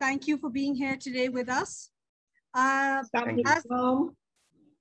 thank you for being here today with us. Thank you. As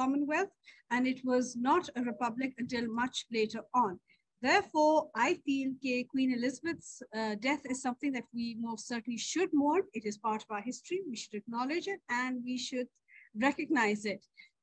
Commonwealth, and it was not a republic until much later on. Therefore, I feel that Queen Elizabeth's death is something that we most certainly should mourn. It is part of our history. We should acknowledge it and we should recognize it.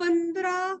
15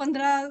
15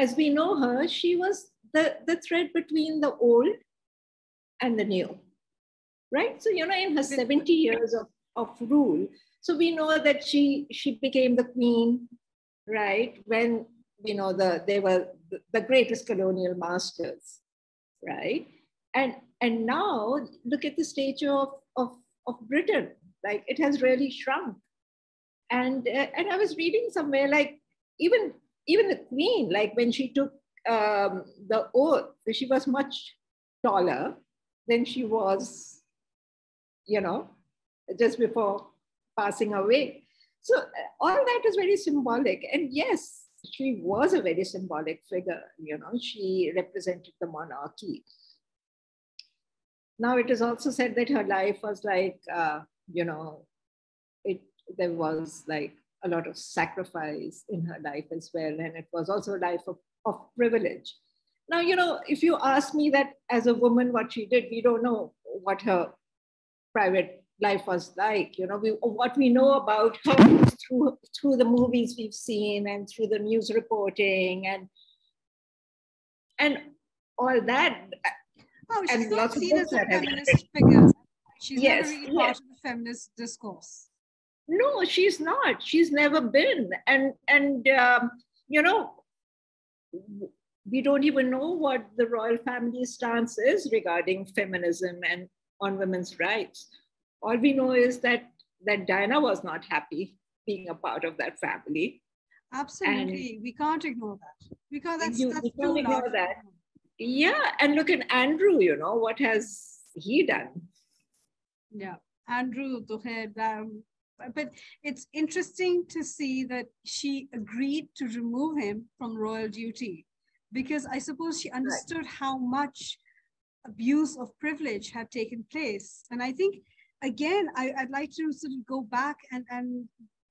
as we know her, she was the thread between the old and the new, right? So in her 70 years of rule, so we know that she became the queen, right, when they were the greatest colonial masters, right? And now look at the stature of Britain. Like, it has really shrunk. And I was reading somewhere, like, even the Queen, like when she took the oath, she was much taller than she was, just before passing away. So all that is very symbolic. And yes, she was a very symbolic figure. She represented the monarchy. Now, it is also said that her life was like, there was like a lot of sacrifice in her life as well. And it was also a life of privilege. Now, if you ask me that as a woman, what she did, we don't know what her private life was like. What we know about her through the movies we've seen and through the news reporting and all that. Oh, she's not seen as a feminist figure. She's never really part of the feminist discourse. No, she's not. She's never been. And we don't even know what the royal family's stance is regarding feminism and on women's rights. All we know is that Diana was not happy being a part of that family. Absolutely. And we can't ignore that. Because that's too ignore that. Yeah, and look at Andrew, what has he done? Yeah, Andrew, but it's interesting to see that she agreed to remove him from royal duty because I suppose she understood how much abuse of privilege had taken place. And I think, again, I'd like to sort of go back and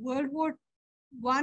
World War I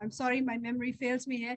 I'm sorry my memory fails me here,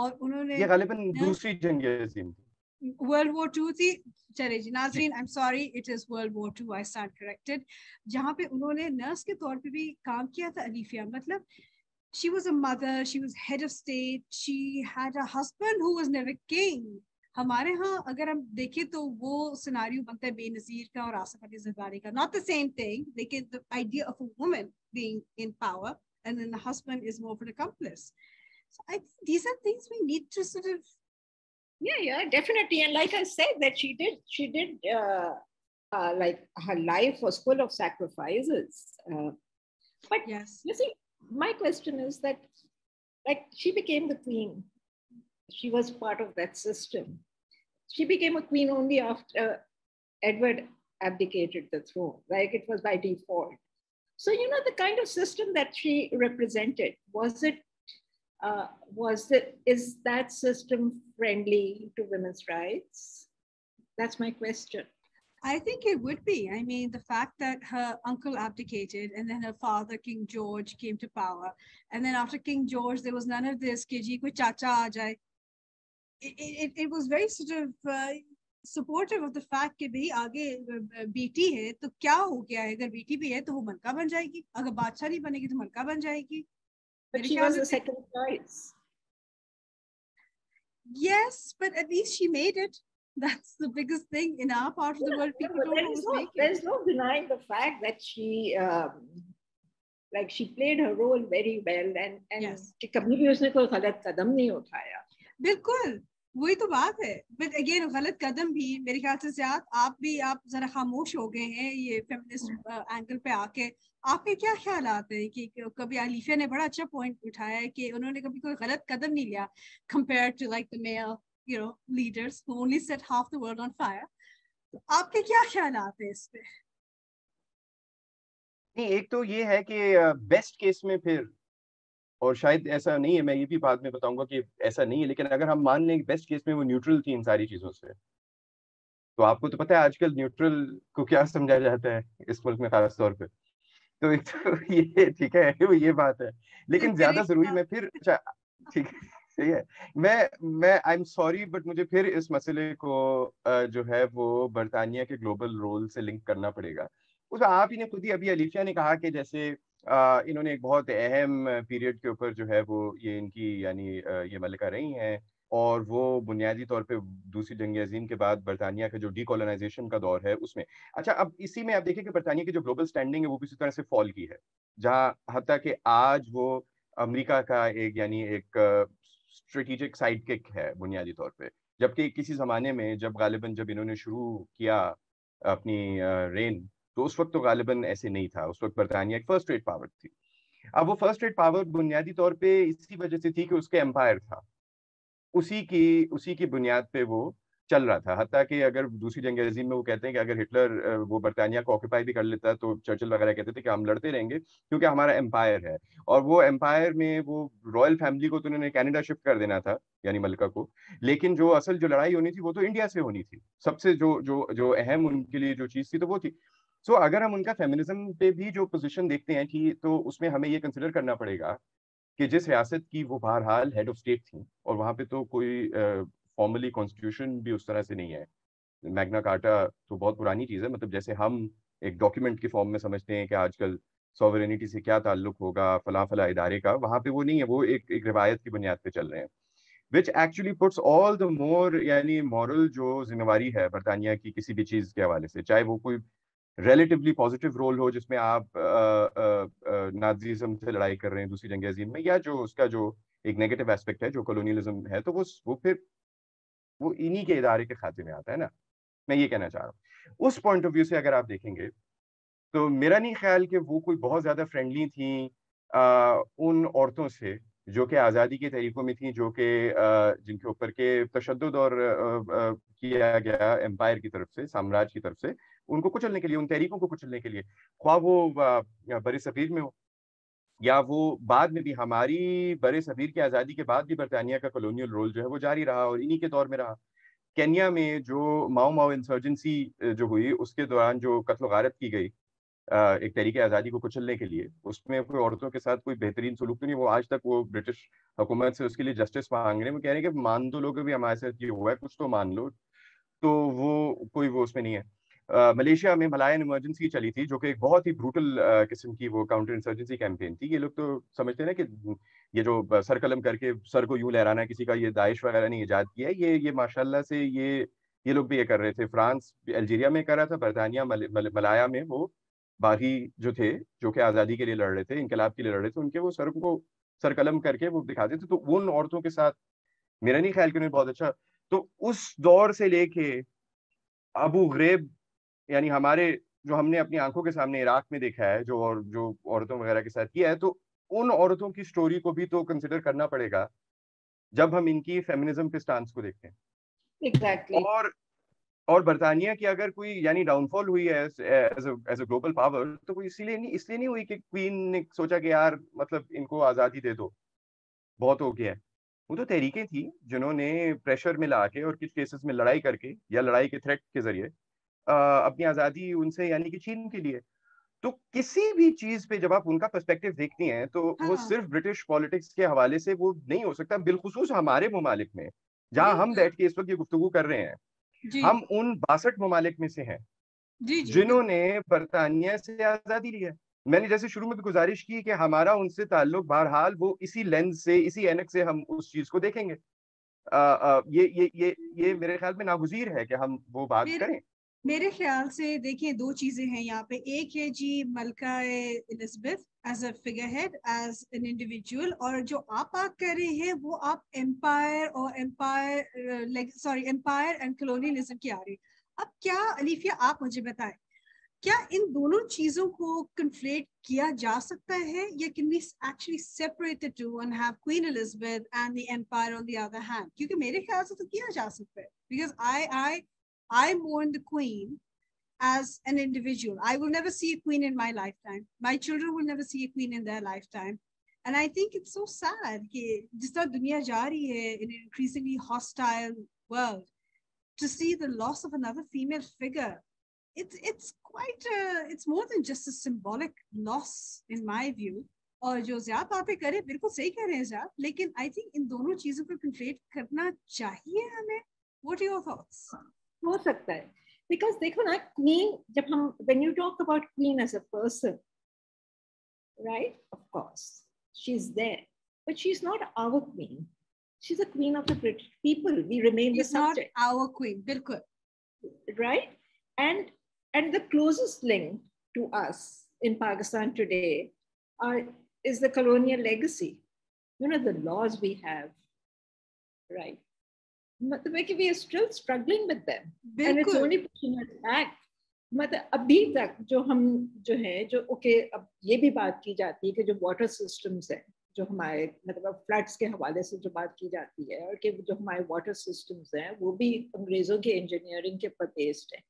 اور انہوں نے یہ غالباً دوسری جنگ عظیم تھی. World War II تھی. چلے جی ناظرین, I'm sorry, it is World War II, I stand corrected. جہاں پہ انہوں نے نرس کے طور پہ بھی کام کیا تھا علیفیہ. مطلب she was a mother, she was head of state, she had a husband who was never king. ہمارے ہاں اگر ہم دیکھیں تو وہ سیناریو بنتا ہے بے نظیر کا اور آصف علی زرداری کا. not the same thing, لیکن the idea of a woman being in power and then the husband is more of an accomplice. So I think these are things we need to sort of yeah, definitely. And like I said, that she did like her life was full of sacrifices. But yes, you see, my question is that, like, she became the queen. She was part of that system. She became a queen only after Edward abdicated the throne. Like, it was by default. So, you know, the kind of system that she represented, is that system friendly to women's rights? That's my question. I think it would be. I mean, the fact that her uncle abdicated and then her father, King George, came to power. And then after King George, there was none of this, ki ji koi chacha aa jaye. It was very sort of supportive of the fact کہ بھئی آگے بیٹی ہے تو کیا ہو گیا ہے, اگر بیٹی بھی ہے تو وہ ملکہ بن جائے گی, اگر بادشاہ نہیں بنے گی تو ملکہ بن جائے گی. But she was the second choice. Yes, but at least she made it. That's the biggest thing in our part of the world. People don't always make it. There's no denying the fact that she like she played her role very well, and Yes. کبھی بھی اس نے کوئی غلط قدم نہیں اٹھایا. بالکل وہی تو بات ہے. بٹ اگین غلط قدم بھی میرے خیال سے زیاد آپ ذرا خاموش ہو گئے ہیں یہ فیمنسٹ اینگل پہ آ کے. آپ کے کیا خیالات ہیں کہ کبھی علیفیہ نے بڑا اچھا پوائنٹ اٹھایا ہے کہ انہوں نے کبھی کوئی غلط قدم نہیں لیا compare to like the male leaders who only set half the world on fire. تو آپ کے کیا خیالات ہیں اس پہ؟ نہیں, ایک تو یہ ہے کہ بیسٹ کیس میں پھر, اور شاید ایسا نہیں ہے, میں یہ بھی بعد میں بتاؤں گا کہ ایسا نہیں ہے, لیکن اگر ہم مان لیں کہ بیسٹ کیس میں وہ نیوٹرل تھی ان ساری چیزوں سے, تو آپ کو تو پتہ ہے آج کل نیوٹرل کو کیا سمجھا جاتا ہے اس ملک میں خاص طور پہ. تو ایک تو یہ ٹھیک ہے, وہ یہ بات ہے, لیکن زیادہ ضروری میں پھر ٹھیک ہے صحیح ہے, میں آئی ایم سوری بٹ مجھے پھر اس مسئلے کو جو ہے وہ برطانیہ کے گلوبل رول سے لنک کرنا پڑے گا. اس میں آپ ہی نے خود ہی ابھی علیفیہ نے کہا کہ جیسے انہوں نے ایک بہت اہم پیریڈ کے اوپر جو ہے وہ یہ ان کی یعنی یہ ملکہ رہی ہیں, اور وہ بنیادی طور پہ دوسری جنگ عظیم کے بعد برطانیہ کا جو ڈی کولونائزیشن کا دور ہے اس میں. اچھا, اب اسی میں آپ دیکھیں کہ برطانیہ کی جو گلوبل سٹینڈنگ ہے وہ بھی اسی طرح سے فال کی ہے, جہاں حتیٰ کہ آج وہ امریکہ کا ایک یعنی ایک اسٹریٹجک سائڈ کک ہے بنیادی طور پہ, جبکہ کسی زمانے میں جب غالباً جب انہوں نے شروع کیا اپنی رین تو اس وقت تو غالباً ایسے نہیں تھا, اس وقت برطانیہ ایک فرسٹ ریٹ پاور تھی. اب وہ فرسٹ ریٹ پاور بنیادی طور پہ اسی وجہ سے تھی کہ اس کے امپائر تھا, اسی کی بنیاد پہ وہ چل رہا تھا. حتیٰ کہ اگر دوسری جنگ عظیم میں وہ کہتے ہیں کہ اگر ہٹلر وہ برطانیہ کو آکوپائی بھی کر لیتا تو چرچل وغیرہ کہتے تھے کہ ہم لڑتے رہیں گے کیونکہ ہمارا امپائر ہے, اور وہ امپائر میں وہ رائل فیملی کو تو انہوں نے کینیڈا شفٹ کر دینا تھا یعنی ملکہ کو, لیکن جو اصل جو لڑائی ہونی تھی وہ تو انڈیا سے ہونی تھی. سب سے جو اہم ان کے لیے جو چیز تھی تو وہ تھی. سو اگر ہم ان کا فیمنزم پہ بھی جو پوزیشن دیکھتے ہیں کہ تو اس میں ہمیں یہ کنسیڈر کرنا پڑے گا کہ جس ریاست کی وہ بہرحال ہیڈ آف اسٹیٹ تھیں, اور وہاں پہ تو کوئی فارملی کانسٹیٹیوشن بھی اس طرح سے نہیں ہے. میگنا کارٹا تو بہت پرانی چیز ہے, مطلب جیسے ہم ایک ڈاکیومنٹ کی فارم میں سمجھتے ہیں کہ آج کل سوورینٹی سے کیا تعلق ہوگا فلاں ادارے کا, وہاں پہ وہ نہیں ہے, وہ ایک روایت کی بنیاد پہ چل رہے ہیں, which actually puts all the more یعنی مورل جو ذمہ داری ہے برطانیہ کی کسی بھی چیز کے حوالے سے, چاہے وہ کوئی ریلیٹیولی پازیٹیو رول ہو جس میں آپ نازیزم سے لڑائی کر رہے ہیں دوسری جنگ عظیم میں, یا جو اس کا جو ایک نیگیٹو ایسپیکٹ ہے جو کولونیلزم ہے, تو وہ پھر وہ انہی کے ادارے کے کھاتے میں آتا ہے نا. میں یہ کہنا چاہ رہا ہوں اس پوائنٹ آف ویو سے اگر آپ دیکھیں گے تو میرا نہیں خیال کہ وہ کوئی بہت زیادہ فرینڈلی تھیں ان عورتوں سے جو کہ آزادی کے طریقوں میں تھیں, جو کہ جن کے اوپر کے تشدد اور کیا گیا امپائر کی طرف سے, سامراج کی طرف سے, ان کو کچلنے کے لیے, ان تحریکوں کو کچلنے کے لیے, خواہ وہ بر صغیر میں ہو یا وہ بعد میں بھی. ہماری بر صغیر کی آزادی کے بعد بھی برطانیہ کا کولونیل رول جو ہے وہ جاری رہا اور انہی کے دور میں رہا. کینیا میں جو ماؤ انسرجنسی جو ہوئی اس کے دوران جو قتل و غارت کی گئی ایک تحریک آزادی کو کچلنے کے لیے، اس میں کوئی عورتوں کے ساتھ کوئی بہترین سلوک تو نہیں. وہ آج تک وہ برٹش حکومت سے اس کے لیے جسٹس مانگ رہے ہیں. وہ کہہ رہے ہیں کہ مان دو لوگ بھی ہمارے ساتھ یہ ہوا ہے، کچھ تو مان لو. تو وہ اس میں نہیں ہے. ملیشیا میں ملائن ایمرجنسی چلی تھی، جو کہ ایک بہت ہی بروٹل قسم کی وہ کاؤنٹر انسرجنسی کیمپین تھی. یہ لوگ تو سمجھتے ہیں نا کہ یہ جو سر قلم کر کے سر کو یوں لہرانا کسی کا، یہ داعش وغیرہ نے ایجاد کیا ہے. یہ ماشاء اللہ سے یہ لوگ بھی یہ کر رہے تھے. فرانس الجیریا میں کر رہا تھا، برطانیہ ملایا میں وہ باغی جو تھے، جو کہ آزادی کے لیے لڑ رہے تھے، انقلاب کے لیے لڑ رہے تھے، ان کے وہ سر کو سر قلم کر کے وہ دکھاتے تھے. تو ان عورتوں کے ساتھ میرا نہیں خیال کہ انہیں بہت اچھا. تو اس دور سے لے کے ابو غریب، یعنی ہمارے جو ہم نے اپنی آنکھوں کے سامنے عراق میں دیکھا ہے، جو عورتوں وغیرہ کے ساتھ کیا ہے، تو ان عورتوں کی سٹوری کو بھی تو کنسیڈر کرنا پڑے گا جب ہم ان کی فیمنزم کے سٹانس کو دیکھتے ہیں. Exactly. اور برطانیہ کی اگر کوئی یعنی ڈاؤن فال ہوئی ہے ایز اے گلوبل پاور، تو کوئی اس لیے نہیں ہوئی کہ کوئین نے سوچا کہ یار مطلب ان کو آزادی دے دو، بہت ہو گیا ہے. وہ تو تحریکیں تھیں جنہوں نے پریشر میں لا کے اور کچھ کیسز میں لڑائی کر کے یا لڑائی کے تھریٹ کے ذریعے اپنی آزادی ان سے یعنی کہ چھین کے لیے. تو کسی بھی چیز پہ جب آپ ان کا پرسپیکٹو دیکھتی ہیں تو وہ صرف برٹش پالیٹکس کے حوالے سے وہ نہیں ہو سکتا. بالخصوص ہمارے ممالک میں جہاں ہم بیٹھ کے اس وقت یہ گفتگو کر رہے ہیں، ہم ان 62 ممالک میں سے ہیں جنہوں نے برطانیہ سے آزادی لی ہے. میں نے جیسے شروع میں بھی گزارش کی کہ ہمارا ان سے تعلق بہرحال وہ اسی لینز سے، اسی اینک سے ہم اس چیز کو دیکھیں گے. یہ میرے خیال میں ناگزیر ہے کہ ہم وہ بات کریں. میرے خیال سے دیکھیں دو چیزیں ہیں یہاں پہ. ایک ہے جی ملکہ Elizabeth as a figurehead, as an individual, اور جو آپ بات کر رہے ہیں وہ آپ امپائر اینڈ کلونیلزم کی آ رہی. اب کیا علیفیہ آپ مجھے بتائیں، کیا ان دونوں چیزوں کو کنفلیٹ کیا جا سکتا ہے، یا can we actually separate the two and have Queen Elizabeth and the empire on the other hand؟ کیونکہ میرے خیال سے تو کیا جا سکتا ہے. Because I mourn the Queen as an individual. I will never see a queen in my lifetime. My children will never see a queen in their lifetime. And I think it's so sad کہ جس طرح دنیا جا رہی ہے in an increasingly hostile world, to see the loss of another female figure, it's more than just a symbolic loss in my view. اور جو زیاد باتیں کرے بالکل صحیح کہہ رہے ہیں زیاد، لیکن I think ان دونوں چیزوں کو کنفلیٹ کرنا چاہیے ہمیں. What are your thoughts؟ ہو سکتا ہے بیکاز دیکھو نا queen، جب ہم when you talk about queen as a person, right, of course she's there, but she's not our queen. She's a queen of the British people. We remain the subject. She's not our queen. بالکل. Right? And the closest link to us in Pakistan today is the colonial legacy. You know, the laws we have, right? We are still struggling with them. Bilkul. And it's only pushing us back. مطلب ابھی تک جو ہم جو ہے جو okay, اب یہ بھی بات کی جاتی ہے کہ جو واٹر سسٹمز ہیں جو ہمارے مطلب فلڈس کے حوالے سے جو بات کی جاتی ہے، اور کہ جو ہمارے واٹر سسٹمز ہیں وہ بھی انگریزوں کے انجینئرنگ کے پر بیسڈ ہیں،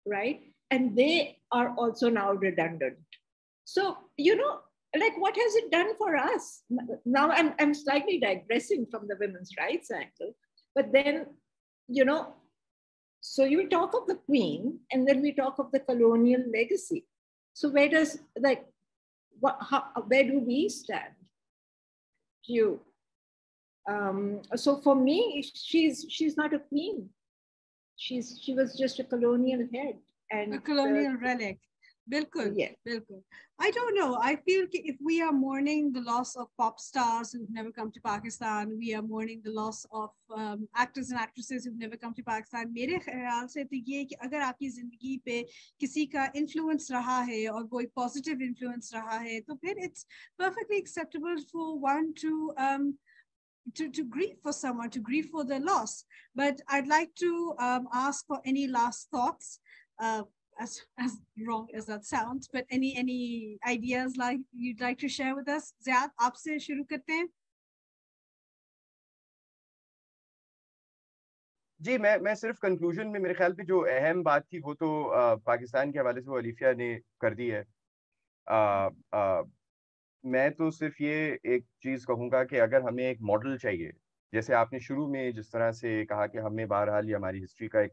right, and they are also now redundant. So you know like what has it done for us? Now I'm slightly digressing from the women's rights angle, but then you know, so you talk of the Queen and then we talk of the colonial legacy. So where does where do we stand? So for me she's not a queen. She was just a colonial head and a colonial relic. Bilkul. Yeah. Bilkul. I don't know. I feel if we are mourning the loss of pop stars who've never come to Pakistan, we are mourning the loss of actors and actresses who've never come to Pakistan. میرے خیال سے تو یہ کہ اگر آپ کی زندگی پہ کسی کا انفلوئنس رہا ہے اور کوئی پازیٹیو انفلوئنس رہا ہے، تو پھر it's perfectly acceptable for one to grieve for someone, to grieve for their loss. But I'd like to ask for any last thoughts. As wrong as that sounds, but any ideas like you'd like to share with us? Ziad, aap se shuru karte hain. جی میں صرف conclusion میں میرے خیال پہ جو اہم بات تھی وہ تو پاکستان کے حوالے سے وہ علیفیہ نے کر دی ہے. میں تو صرف یہ ایک چیز کہوں گا کہ اگر ہمیں ایک ماڈل چاہیے، جیسے آپ نے شروع میں جس طرح سے کہا کہ ہمیں بہرحال یہ ہماری ہسٹری کا ایک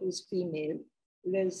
who's female, Liz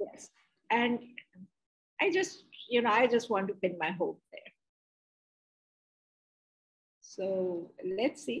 Yes, and I just, I just want to pin my hope there. So let's see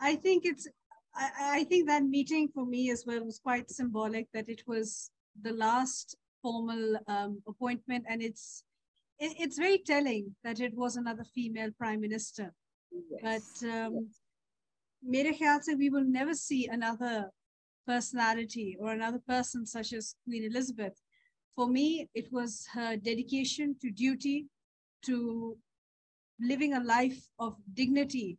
I think I think that meeting for me as well was quite symbolic, that it was the last formal appointment, and it's very telling that it was another female prime minister. Yes. But Yes. mere khayal se we will never see another personality or another person such as Queen Elizabeth. For me, it was her dedication to duty, to living a life of dignity,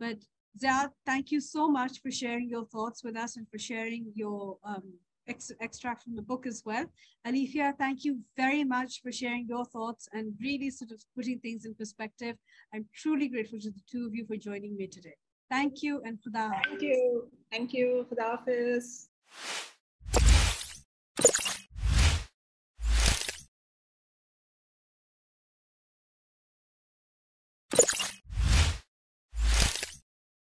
But Ziad, thank you so much for sharing your thoughts with us and for sharing your extract from the book as well. Alifia, thank you very much for sharing your thoughts and really sort of putting things in perspective. I'm truly grateful to the two of you for joining me today. Thank you and Khuda Hafiz. Thank you. Khuda Hafiz.